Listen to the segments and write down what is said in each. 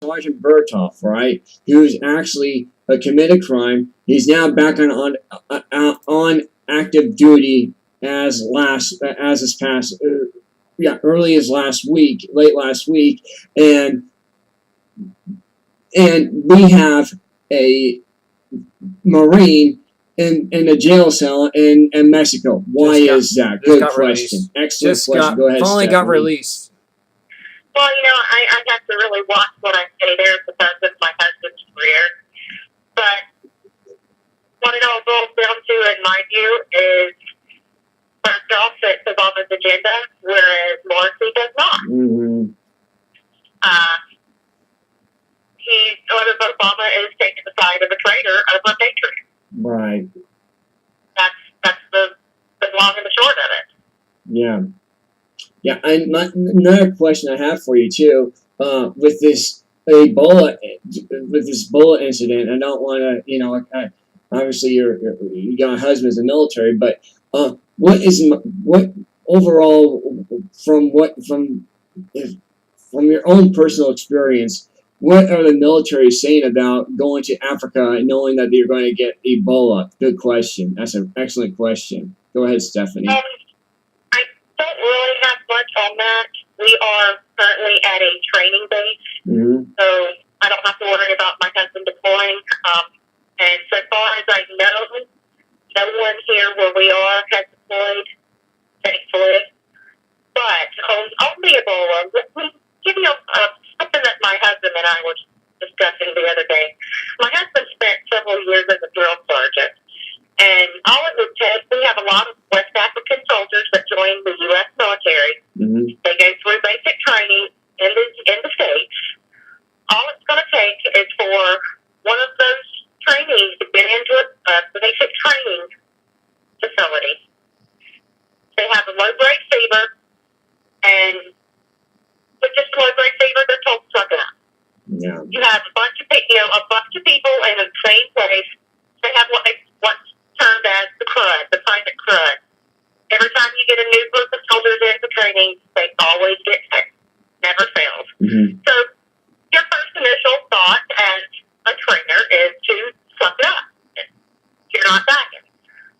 Sergeant Bertolf, right? Who's actually committed a crime. He's now back on active duty as this past early as last week, late last week, and we have a Marine in a jail cell in Mexico. Why is that? Good question. Excellent question. Go ahead, finally Stephanie. got released. Well, I have to really watch what I say there because of my husband's career. But what it all boils down to, in my view, is Bertolf fits Obama's agenda, whereas Morrissey does not. Mm-hmm. Obama is taking the side of a traitor of a patriot. Right. That's the long and the short of it. Yeah. Yeah, and another question I have for you too, with this Ebola incident. I don't want to, obviously you got a husband as a military, but what overall from your own personal experience, what are the military saying about going to Africa and knowing that you're going to get Ebola? Good question. That's an excellent question. Go ahead, Stephanie. I don't really have much on that. We are currently at a training base, so I don't have to worry about my husband deploying. And so far as I know, no one here where we are has deployed, thankfully. But on the Ebola, let me give you something that my husband and I were discussing the other day. My husband spent several years as a drill sergeant. And all it would take, we have a lot of West African soldiers that join the U.S. military. Mm-hmm. They go through basic training in the States. All it's going to take is for one of those trainees to get into a basic training facility. They have a low-grade fever, and with just low-grade fever, they're told to suck it up. Yeah. You have a bunch of people in the same place. They have what's termed as the crud, the private crud. Every time you get a new group of soldiers into training, they always get sick. Never fails. Mm-hmm. So your first initial thought as a trainer is to suck it up. You're not backing.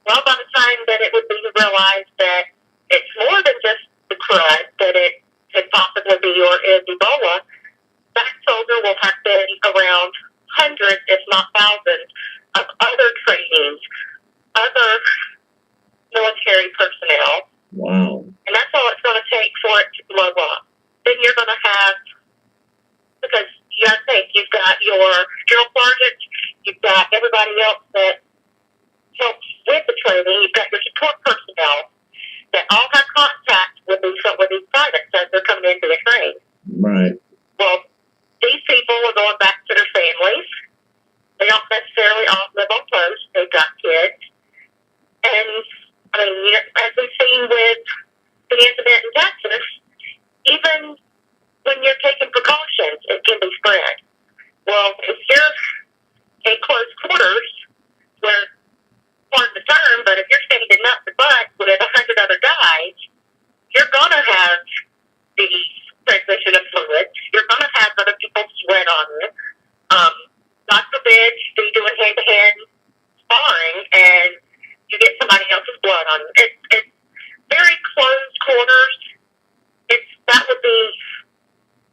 Well, by the time that it would be realized that it's more than just the crud, that it could possibly be or is Ebola, that soldier will have been around hundreds, if not thousands, of other trainees, other military personnel. Wow. And that's all it's going to take for it to blow up. Then you're going to have, because you got to think, you've got your drill sergeants, you've got everybody else that helps with the training, you've got your support personnel that all have contact with these privates as they're coming into the train. Right. Well, these people are going back to their families. They don't necessarily all live on post. They've got kids. And, as we've seen with the incident in Texas, even when you're taking precautions, it can be spread. Well, if you're in close quarters, where, pardon the term, but if you're standing up the butt with 100 other guys, you're going to have the transmission of fluids. You're going to have other people sweat on you. God forbid you be doing hand-to-hand sparring and you get somebody else's blood on you. It's very close quarters. That would be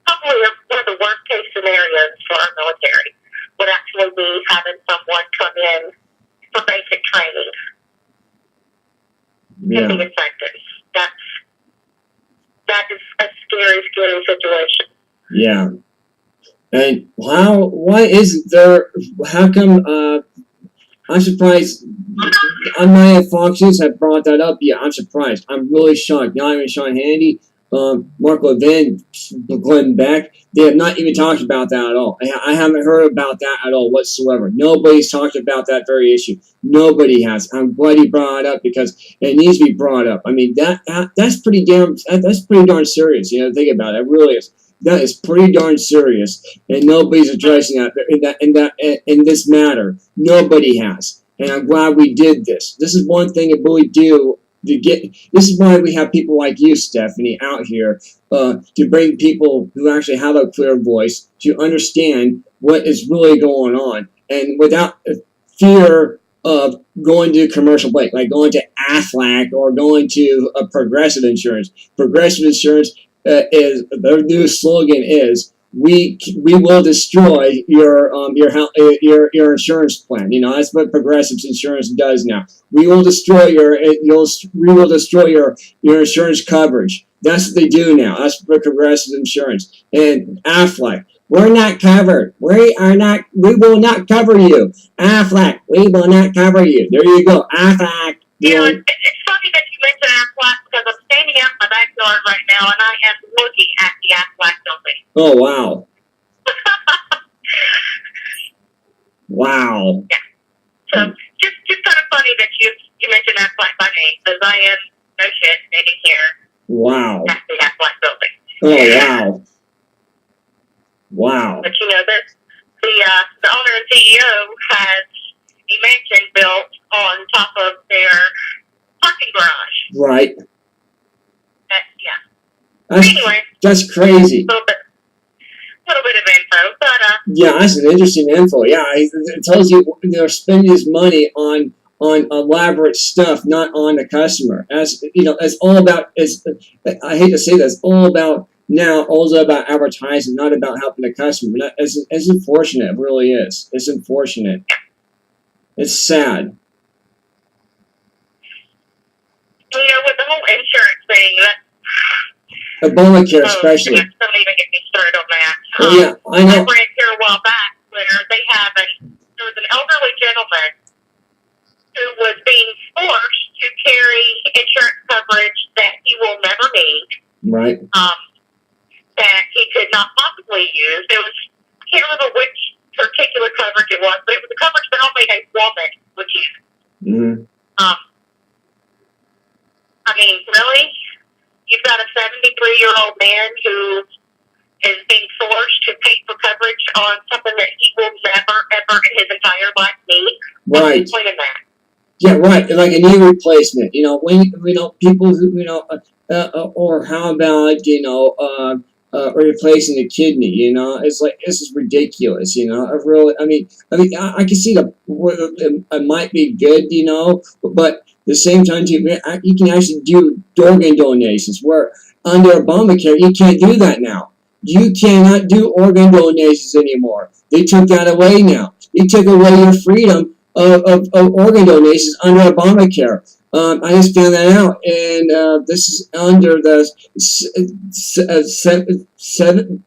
probably one of the worst-case scenarios for our military, would actually be having someone come in for basic training. Yeah. And be infected. That is a scary, scary situation. Yeah. And why isn't there, how come, I'm surprised, my Fox News have brought that up. Yeah, I'm surprised. I'm really shocked. Not even Sean Hannity, Mark Levin, Glenn Beck, they have not even talked about that at all. I haven't heard about that at all whatsoever. Nobody's talked about that very issue. Nobody has. I'm glad he brought it up because it needs to be brought up. I mean, that's pretty darn serious. Think about it. It really is. That is pretty darn serious, and nobody's addressing in this matter. Nobody has, and I'm glad we did this. This is one thing that we do to get. This is why we have people like you, Stephanie, out here to bring people who actually have a clear voice to understand what is really going on, and without fear of going to commercial bank, like going to Aflac or going to a Progressive Insurance. Progressive Insurance is their new slogan is we will destroy your insurance plan. You know, that's what Progressive Insurance does now. We will destroy your insurance coverage. That's what they do now. That's what Progressive Insurance and Aflac. We're not covered. We will not cover you. Aflac, we will not cover you. There you go. Aflac. You know, it's funny that you mentioned Aflac because I'm standing out in my backyard right now and I am looking at the Aflac building. Oh, wow. Wow. Yeah. So just kind of funny that you mentioned Aflac by name because I am no shit standing here. Wow. At the Aflac building. Oh, wow. Wow. But you know that the owner and CEO has a mansion built on top of their parking garage. Right. Yeah. Anyway. That's crazy. A little bit of info, but yeah, that's an interesting info. Yeah, it tells you they're spending his money on elaborate stuff, not on the customer. As you know, it's all about. I hate to say this, all about now. Also about advertising, not about helping the customer. It's unfortunate. It really is. It's unfortunate. It's sad. You know, with the whole insurance thing, Obamacare, especially. Don't even get me started on that. Yeah, I know. I read here a while back where there was an elderly gentleman who was being forced to carry insurance coverage that he will never need. Right. That he could not possibly use. I can't remember which particular coverage it was, but it was a coverage that only a woman would use. Mm-hmm. I mean, really? You've got a 73-year-old man who is being forced to pay for coverage on something that he will never, ever in his entire life need? Right. What's the point of that? Yeah, right. Like a knee replacement. You know, when people who or how about replacing a kidney? You know, it's like this is ridiculous. You know, I mean, I can see it might be good. You know, but at the same time, you can actually do organ donations. Where under Obamacare, you can't do that now. You cannot do organ donations anymore. They took that away now. They took away your freedom of organ donations under Obamacare. I just found that out, and this is under the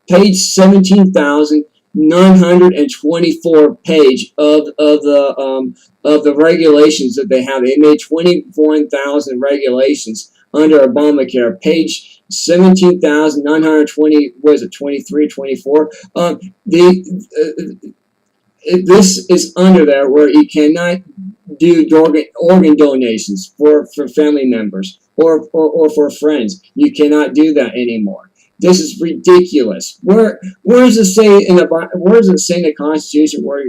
page 17,924 page of the regulations that they have. They made 21,000 regulations under Obamacare. Page 17,920. Was it 23, 24? This is under there where you cannot do organ donations for family members or for friends. You cannot do that anymore. This is ridiculous. Where does it say in the Constitution where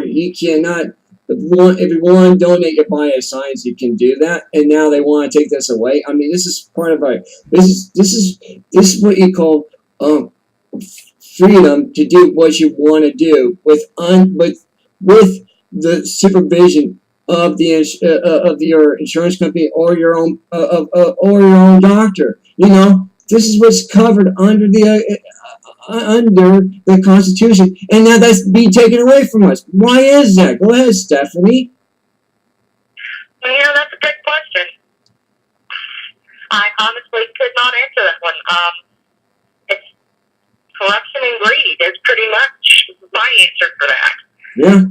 you cannot, if you want to donate your body to science, you can do that, and now they want to take this away? I mean, this is part of this is what you call freedom to do what you want to do with the supervision of your insurance company or your own doctor. You know, this is what's covered under the Constitution, and now that's being taken away from us. Why is that? Go ahead, Stephanie. Yeah, that's a good question. I honestly could not answer that one. Corruption and greed is pretty much my answer for that. Yeah.